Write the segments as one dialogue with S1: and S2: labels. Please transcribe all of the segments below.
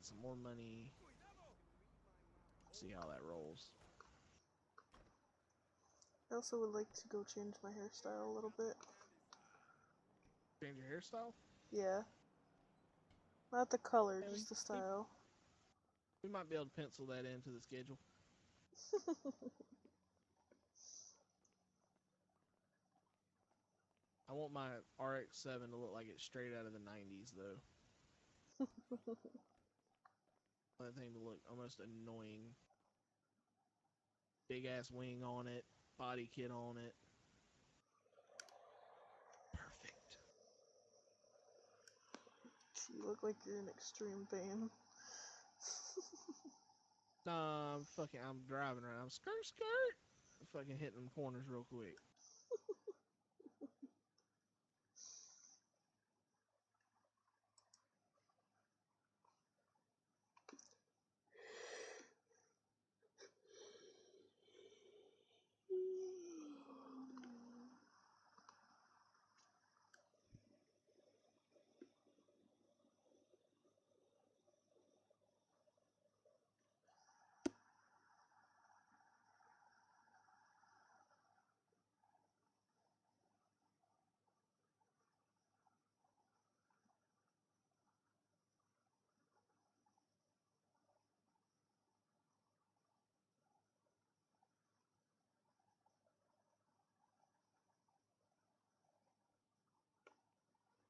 S1: some more money. See how that rolls.
S2: I also would like to go change my hairstyle a little bit.
S1: Change your hairstyle?
S2: Yeah. Not the color,
S1: Yeah,
S2: just the style.
S1: We might be able to pencil that into the schedule. I want my RX-7 to look like it's straight out of the 90s, though. That thing to look almost annoying. Big ass wing on it, body kit on it. Perfect.
S2: You look like you're in extreme pain.
S1: Nah, I'm driving right now. I'm skirt. Fucking hitting them corners real quick.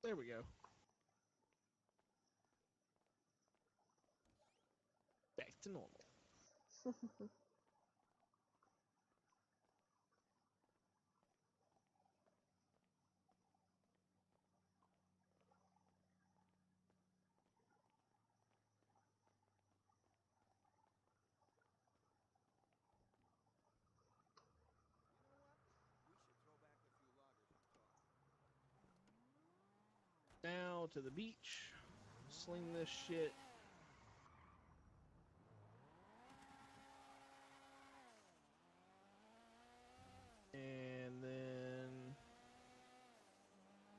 S1: There we go. Back to normal. Now to the beach. Sling this shit. And then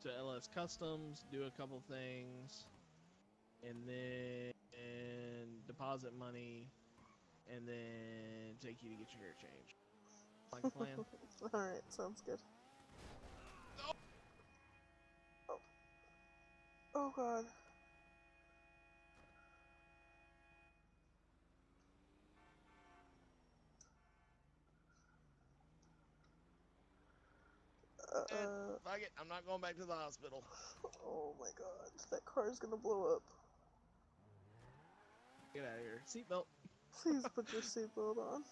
S1: to LS Customs, do a couple things. And then deposit money. And then take you to get your hair changed. Like a plan?
S2: Alright, sounds good. Oh. Oh god.
S1: Fuck it, I'm not going back to the hospital.
S2: Oh my god, that car's gonna blow up.
S1: Get out of here. Seatbelt.
S2: Please put your seatbelt on.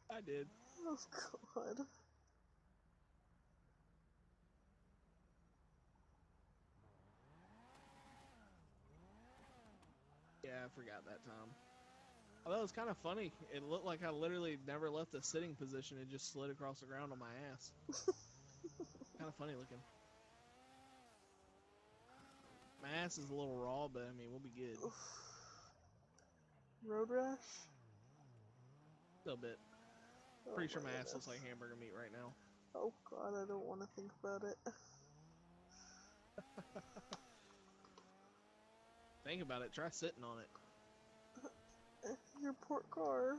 S1: I did.
S2: Oh god.
S1: Yeah, I forgot that time. Oh, that was kind of funny. It looked like I literally never left the sitting position. It just slid across the ground on my ass. Kind of funny looking. My ass is a little raw, but I mean, we'll be good.
S2: Oof. Road rash?
S1: A little bit.
S2: Oh
S1: Pretty sure my
S2: goodness.
S1: ass looks like hamburger meat right now.
S2: Oh god, I don't want to think about it.
S1: Think about it. Try sitting on it.
S2: Your poor car.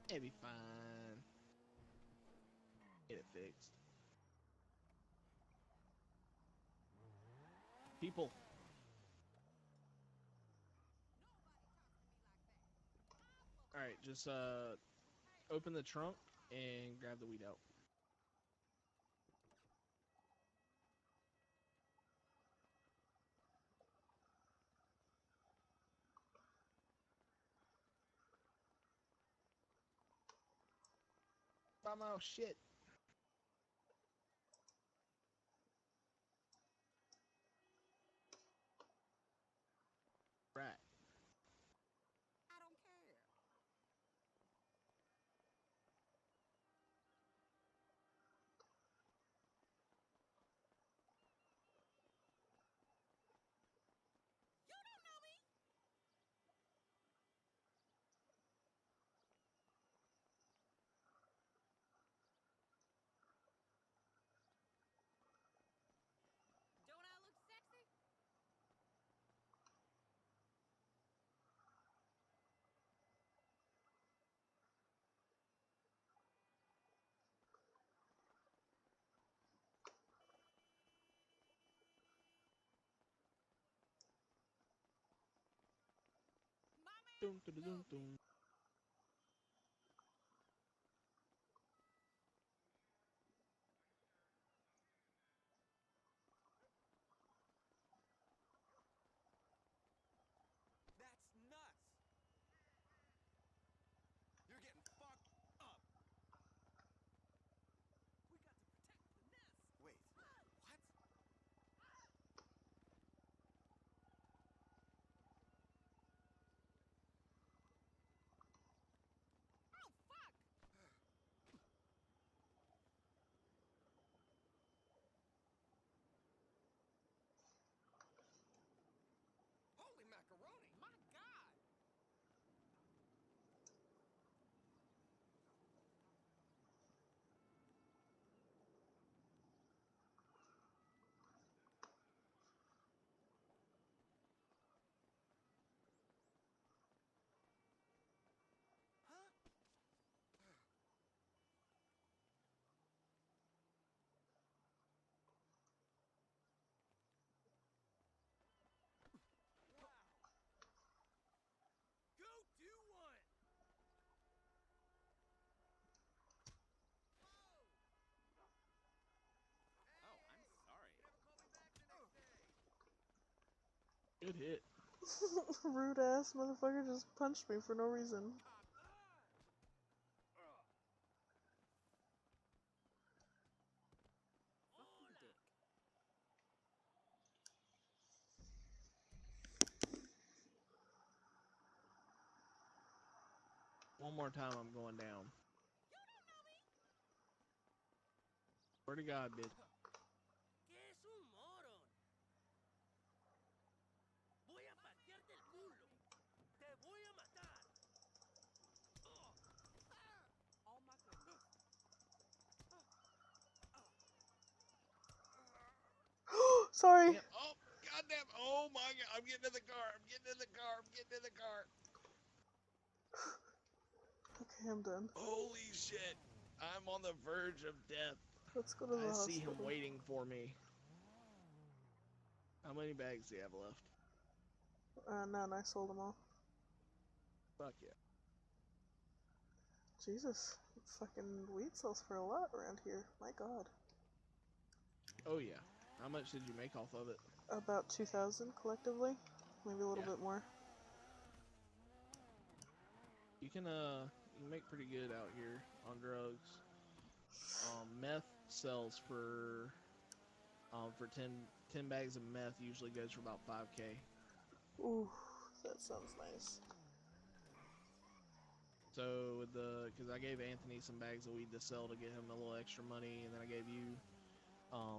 S1: It'll be fine. Get it fixed. People. Alright, just open the trunk and grab the weed out. Oh shit. Right.
S3: I don't care. You don't know me.
S1: Dun, dun, dun, dun, dun.
S4: That's nuts! You're getting fucked up!
S3: We got to protect the nest.
S4: Wait, what?
S3: Oh, fuck!
S4: Holy macaroni!
S3: My God!
S4: Huh? Wow! Go do one! Oh, I'm sorry.
S1: Good hit.
S2: Rude ass motherfucker just punched me for no reason.
S3: Fucking dick.
S1: One more time, I'm going down.
S3: You don't know me.
S1: Swear to God, bitch.
S3: ¿Qué es un moron? Voy a patearte el culo. Te voy a matar. Oh my goodness.
S2: Sorry.
S1: Damn. Oh, goddamn. Oh my God. I'm getting in the car. I'm getting in the car. I'm getting in the car.
S2: Okay, I'm done.
S1: Holy shit. I'm on the verge of death.
S2: Let's go to the
S1: I see
S2: hospital.
S1: him waiting for me. How many bags do you have left?
S2: None. I sold them all.
S1: Fuck yeah.
S2: Jesus. Fucking weed sells for a lot around here. My god.
S1: Oh yeah. How much did you make off of it?
S2: About 2,000 collectively. Maybe a little
S1: Yeah.
S2: bit more.
S1: You can make pretty good out here on drugs. Meth sells for 10 bags of meth usually goes for about 5K.
S2: Ooh, that sounds nice.
S1: So with because I gave Anthony some bags of weed to sell to get him a little extra money, and then I gave you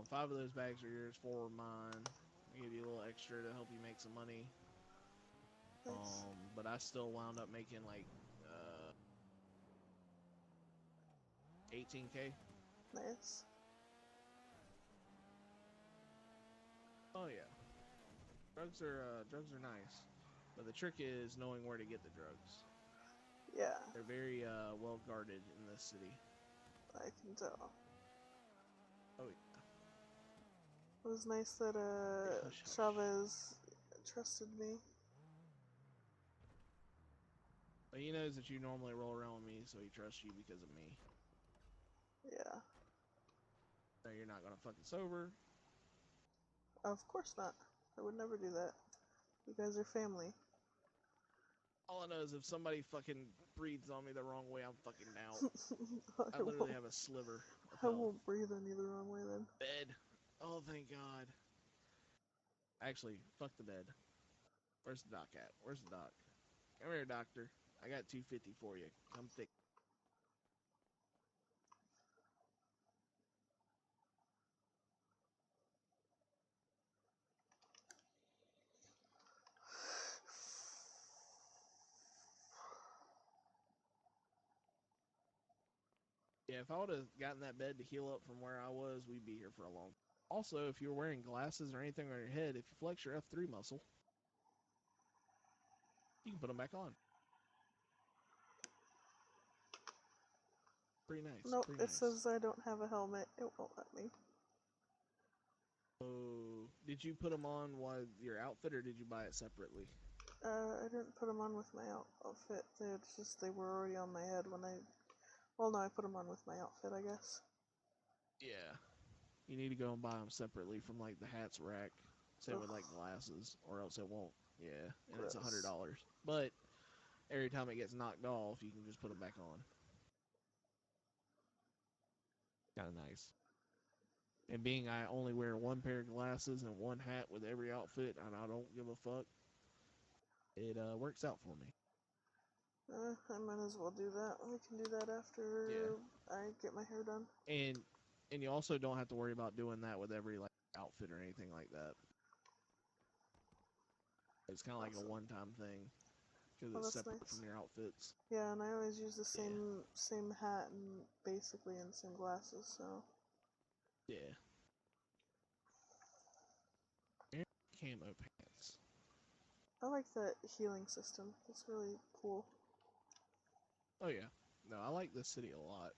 S1: 5 of those bags are yours, 4 are mine. I gave you a little extra to help you make some money.
S2: Nice.
S1: But I still wound up making like 18K.
S2: Nice.
S1: Oh yeah, drugs are nice, but the trick is knowing where to get the drugs.
S2: Yeah,
S1: They're very well guarded in this city.
S2: I can tell.
S1: Oh yeah.
S2: It was nice that
S1: Hush, hush.
S2: Chavez trusted me.
S1: But he knows that you normally roll around with me, so he trusts you because of me.
S2: Yeah.
S1: So you're not gonna fucking sober.
S2: Of course not. I would never do that. You guys are family.
S1: All I know is if somebody fucking breathes on me the wrong way, I'm fucking out. I literally have a sliver of
S2: I
S1: health.
S2: won't breathe on you the wrong way then.
S1: Bed. Oh, thank God. Actually, fuck the bed. Where's the doc at? Where's the doc? Come here, doctor. I got 250 for you. Come thick. Yeah, if I would have gotten that bed to heal up from where I was, we'd be here for a long time. Also, if you're wearing glasses or anything on your head, if you flex your F3 muscle, you can put them back on. Pretty nice.
S2: Nope,
S1: pretty
S2: it
S1: nice.
S2: says I don't have a helmet. It won't let me.
S1: Oh, did you put them on while your outfit, or did you buy it separately?
S2: I didn't put them on with my outfit. They were already on my head when I. Well, no, I put them on with my outfit, I guess.
S1: Yeah. You need to go and buy them separately from like the hats rack. Same with like glasses, or else it won't. Yeah, and it's
S2: Gross.
S1: $100. But every time it gets knocked off, you can just put them back on. Kind of nice. And being I only wear one pair of glasses and one hat with every outfit, and I don't give a fuck, it works out for me.
S2: I might as well do that. We can do that after I get my hair done.
S1: And you also don't have to worry about doing that with every like outfit or anything like that. It's kind of like a one-time thing because it's separate
S2: nice.
S1: from your outfits.
S2: Yeah, and I always use the same hat and basically and same glasses, so.
S1: Yeah. Camo pants.
S2: I like that healing system. It's really cool.
S1: Oh yeah. No, I like this city a lot.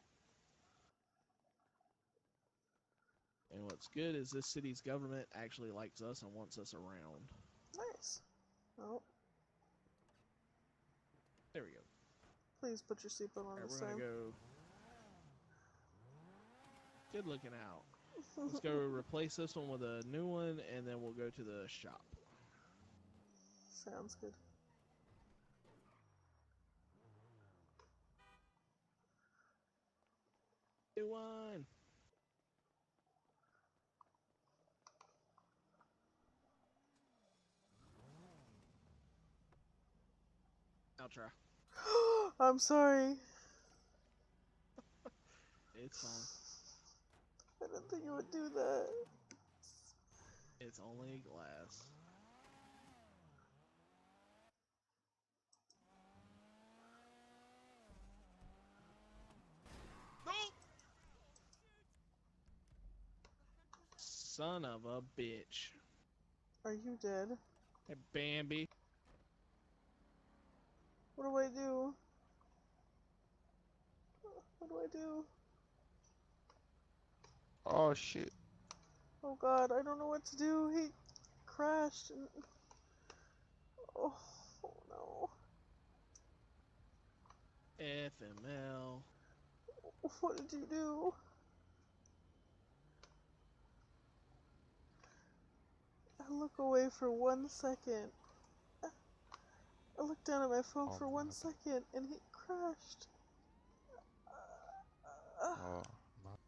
S1: And what's good is this city's government actually likes us and wants us around.
S2: Nice. Oh.
S1: There we go.
S2: Please put your seatbelt on this
S1: We're
S2: time.
S1: gonna go. Good looking out. Let's go replace this one with a new one, and then we'll go to the shop.
S2: Sounds good.
S1: New one. I'll try.
S2: I'm sorry.
S1: It's fine.
S2: I didn't think you would do that.
S1: It's only glass. No! Son of a bitch.
S2: Are you dead?
S1: Hey, Bambi.
S2: What do I do? What do I do?
S5: Oh shit.
S2: Oh god, I don't know what to do. He crashed and... Oh no.
S1: FML.
S2: What did you do? I look away for 1 second. I looked down at my phone for 1 second and he crashed.
S5: Oh man.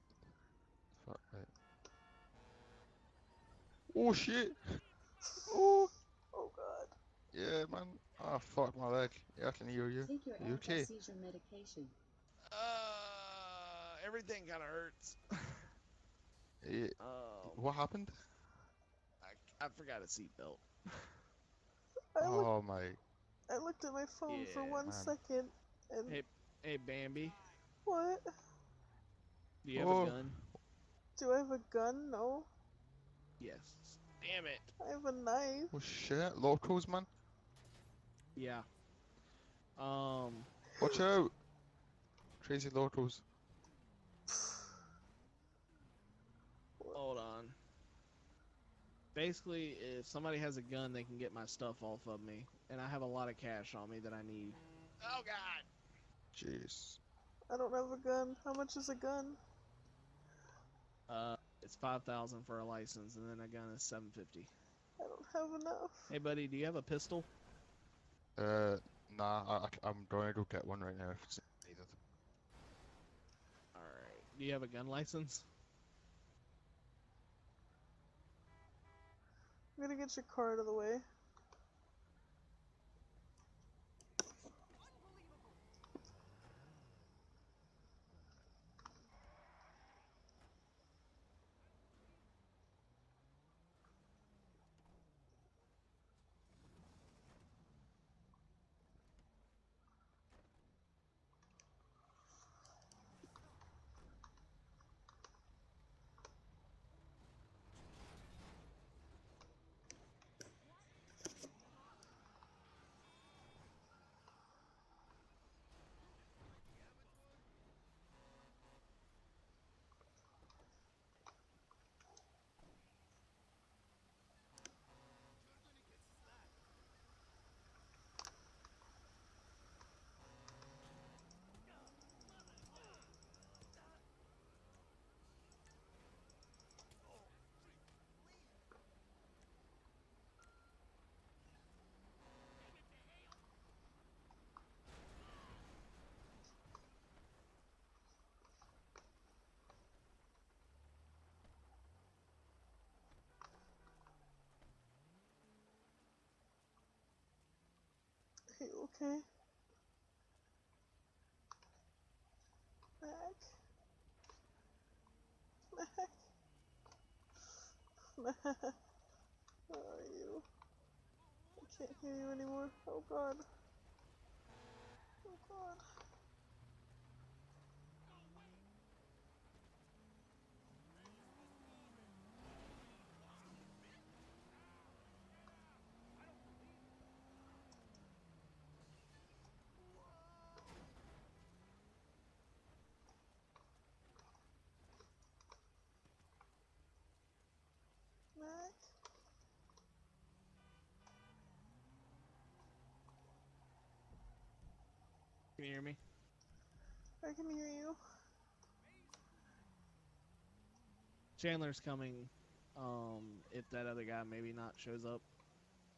S5: Fuck it. Oh shit. Oh.
S2: Oh god.
S5: Yeah man. Ah fuck my leg. Yeah, I can hear you.
S6: Take your
S5: Are you okay?
S6: anti-seizure medication.
S1: Everything kind of hurts.
S5: Yeah. What happened?
S1: I forgot a seatbelt.
S5: Oh my.
S2: I looked at my phone for
S1: Yeah,
S2: 1
S5: man.
S2: second and...
S1: Hey, Bambi.
S2: What?
S1: Do you have a gun?
S2: Do I have a gun? No.
S1: Yes. Damn it.
S2: I have a knife.
S5: Oh shit. Locals man.
S1: Yeah.
S5: Watch out. Crazy locals.
S1: Hold on. Basically, if somebody has a gun, they can get my stuff off of me. And I have a lot of cash on me that I need. Oh, God.
S5: Jeez.
S2: I don't have a gun. How much is a gun?
S1: It's 5,000 for a license, and then a gun is 750.
S2: I don't have enough.
S1: Hey, buddy, do you have a pistol?
S5: Nah, I'm going to go get one right now if it's needed.
S1: Alright. Do you have a gun license?
S2: I'm gonna get your car out of the way. you okay? Mac? Mac? Mac? Where are you? I can't hear you anymore. Oh god. Oh god. Mac?
S1: Can you hear me?
S2: I can hear you.
S1: Chandler's coming. If that other guy maybe not shows up,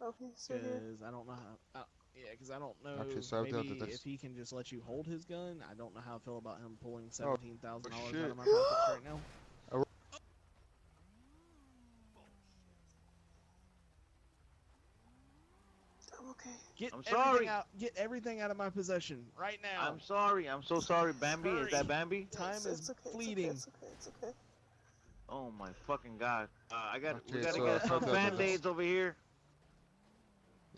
S2: Oh, he's still here.
S1: because I don't know how. Yeah, because I don't know.
S5: Okay, so I've dealt
S1: Maybe
S5: with
S1: if
S5: this.
S1: he can just let you hold his gun. I don't know how I feel about him pulling
S5: Oh,
S1: $17,000 out
S5: shit.
S1: of my pockets right now.
S2: I'm okay.
S1: Get
S6: I'm
S1: everything
S6: sorry.
S1: out. Get everything out of my possession right now.
S6: I'm sorry. I'm so sorry, Bambi. Is
S1: Hurry.
S6: that Bambi?
S1: Time
S2: It's
S1: is
S2: okay,
S1: fleeting.
S2: It's okay, it's okay.
S6: Oh my fucking god. We
S5: Okay,
S6: gotta
S5: so
S6: get
S5: I've
S6: some
S5: dealt with this.
S6: band-aids over here.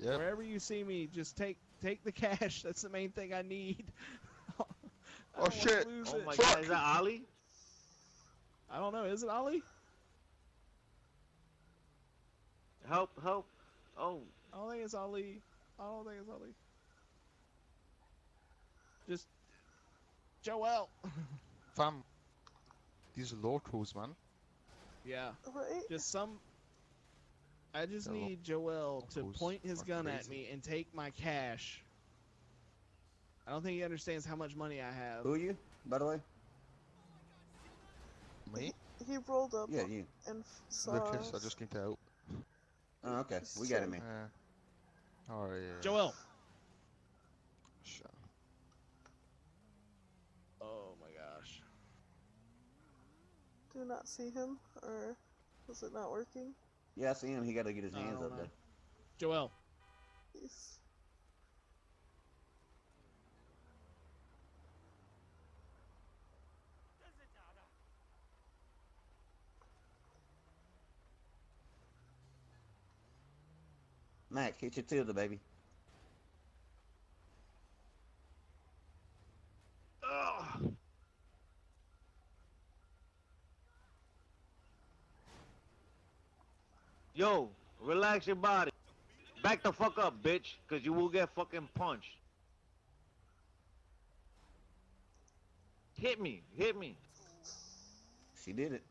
S5: Yep.
S1: Wherever you see me, just take the cash. That's the main thing I need. I
S5: Oh,
S1: don't wanna
S5: shit.
S1: lose
S6: Oh
S1: it.
S6: my
S5: Fuck.
S6: god, is that Ali?
S1: I don't know. Is it Ollie?
S6: Help, help. Oh,
S1: I don't think it's Ali. I don't think it's Ali. Just Joel.
S5: Fam. These locals, man.
S1: Yeah.
S2: Right?
S1: Just some. I just
S5: The
S1: need Joel to
S5: locals
S1: point his
S5: are
S1: gun at
S5: crazy.
S1: me and take my cash. I don't think he understands how much money I have.
S7: Who are you, by the way?
S5: Me?
S2: He rolled up
S7: Yeah, you.
S2: and saw
S5: Lucas, I
S2: us.
S5: just came to help.
S7: Oh, okay. We got it, man.
S5: Oh, yeah.
S1: Joel.
S5: Shit.
S1: Oh my gosh.
S2: Do you not see him, or was it not working?
S7: Yeah, I see him. He got to get his
S1: I
S7: hands
S1: don't
S7: up
S1: know.
S7: there.
S1: Joel.
S2: He's...
S7: Mac, hit your tilde, baby.
S6: ugh. Yo, relax your body. Back the fuck up, bitch, cause you will get fucking punched. Hit me, hit me.
S7: She did it.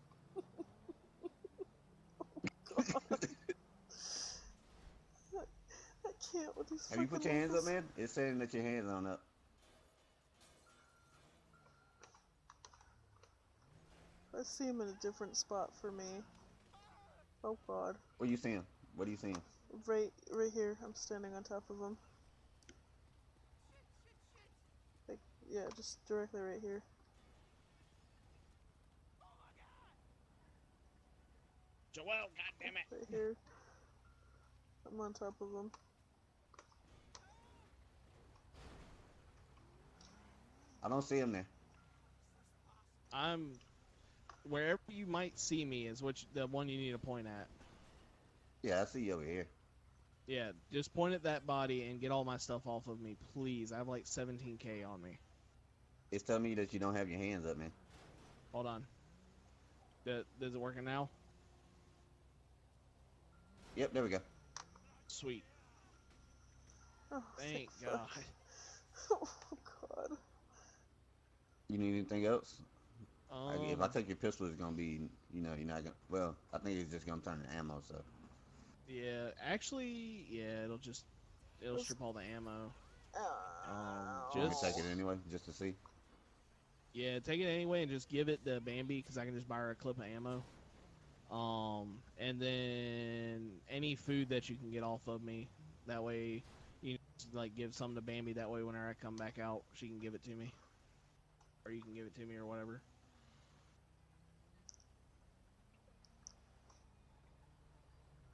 S2: I can't with these
S7: Have you put
S2: fucking
S7: your hands up,
S2: locals.
S7: man? It's saying that your hands aren't up.
S2: I see him in a different spot for me. Oh god.
S7: What are you seeing? What are you seeing?
S2: Right here. I'm standing on top of him. Like, yeah, just directly right here.
S1: Joel, goddammit.
S2: Right here. I'm on top of him.
S7: I don't see him there.
S1: I'm wherever you might see me is the one you need to point at.
S7: Yeah, I see you over here.
S1: Yeah, just point at that body and get all my stuff off of me, please. I have like 17K on me.
S7: It's telling me that you don't have your hands up, man.
S1: Hold on. Is it working now?
S7: Yep, there we go.
S1: Sweet.
S2: Oh,
S1: Thank
S2: fuck.
S1: God.
S2: Oh god.
S7: You need anything else? If I
S1: Um,
S7: take your pistol, it's gonna be, you know, you're not gonna. Well, I think it's just gonna turn to ammo. So
S1: yeah, actually, yeah, it'll
S2: Let's-
S1: strip all the ammo.
S2: Ow.
S7: you can
S1: Just-
S7: take it anyway, just to see.
S1: Yeah, take it anyway and just give it to Bambi because I can just buy her a clip of ammo. And then any food that you can get off of me, that way you just, like give some to Bambi. That way, whenever I come back out, she can give it to me, or you can give it to me or whatever.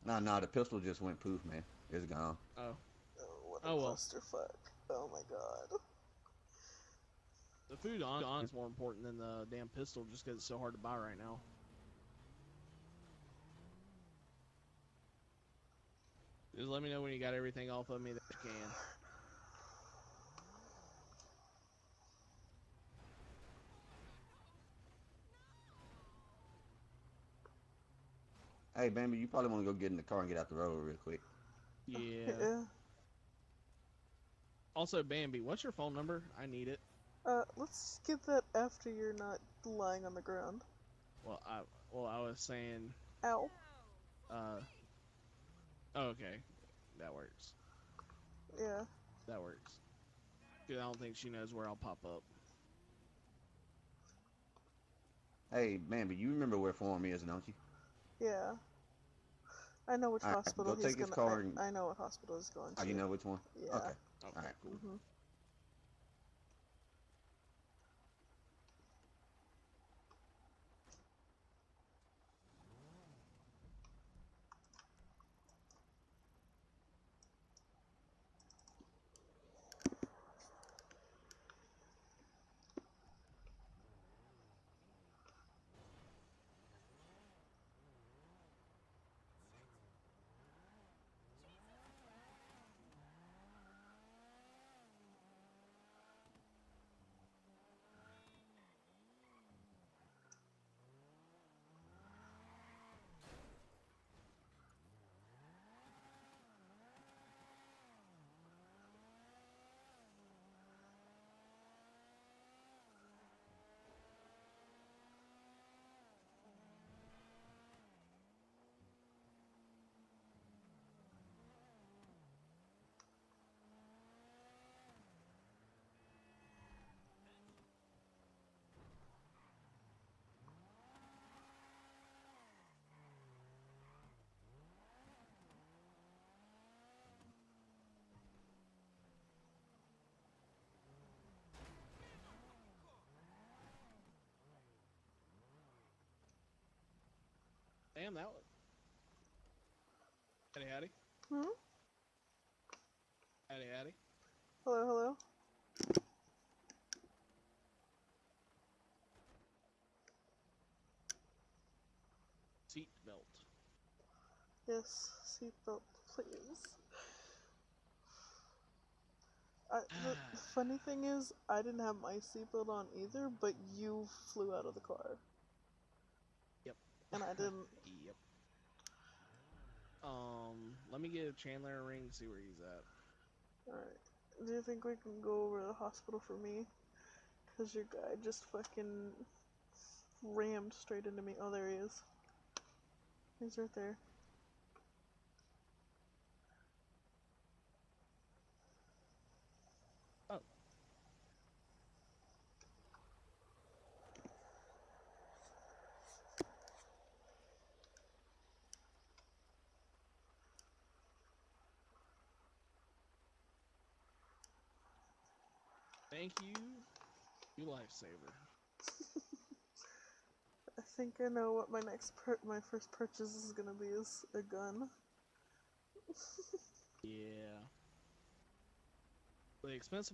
S7: No, the pistol just went poof, man. It's gone.
S1: Oh,
S2: Oh, what
S1: Oh well.
S2: Clusterfuck. Oh my god.
S1: The food on is more important than the damn pistol just because it's so hard to buy right now. Just let me know when you got everything off of me that you can.
S7: Hey, Bambi, you probably want to go get in the car and get out the road real quick.
S1: Yeah.
S2: Yeah.
S1: Also, Bambi, what's your phone number? I need it.
S2: Let's get that after you're not lying on the ground.
S1: Well, I was saying,
S2: Ow.
S1: okay, that works.
S2: Yeah.
S1: That works. 'Cause I don't think she knows where I'll pop up.
S7: Hey, Bambi, you remember where Forum is, don't you?
S2: Yeah. I know which
S7: Alright,
S2: hospital
S7: go
S2: he's
S7: take his
S2: gonna.
S7: car and-
S2: I know what hospital he's going to.
S7: Oh, you know which one?
S2: Yeah.
S7: Okay.
S1: Okay,
S7: Alright.
S1: cool.
S2: Mm-hmm.
S1: Damn, that was. Howdy, howdy.
S2: Hmm?
S1: Howdy, howdy.
S2: Hello, hello.
S1: Seat belt.
S2: Yes, seatbelt, please. The funny thing is, I didn't have my seatbelt on either, but you flew out of the car.
S1: Yep.
S2: And I didn't.
S1: Yep. Let me give Chandler a ring to see where he's at.
S2: Alright. Do you think we can go over to the hospital for me? Because your guy just fucking rammed straight into me. Oh, there he is. He's right there.
S1: Oh. Thank you. You lifesaver.
S2: I think I know what my my first purchase is gonna be is a gun.
S1: Yeah. The expensive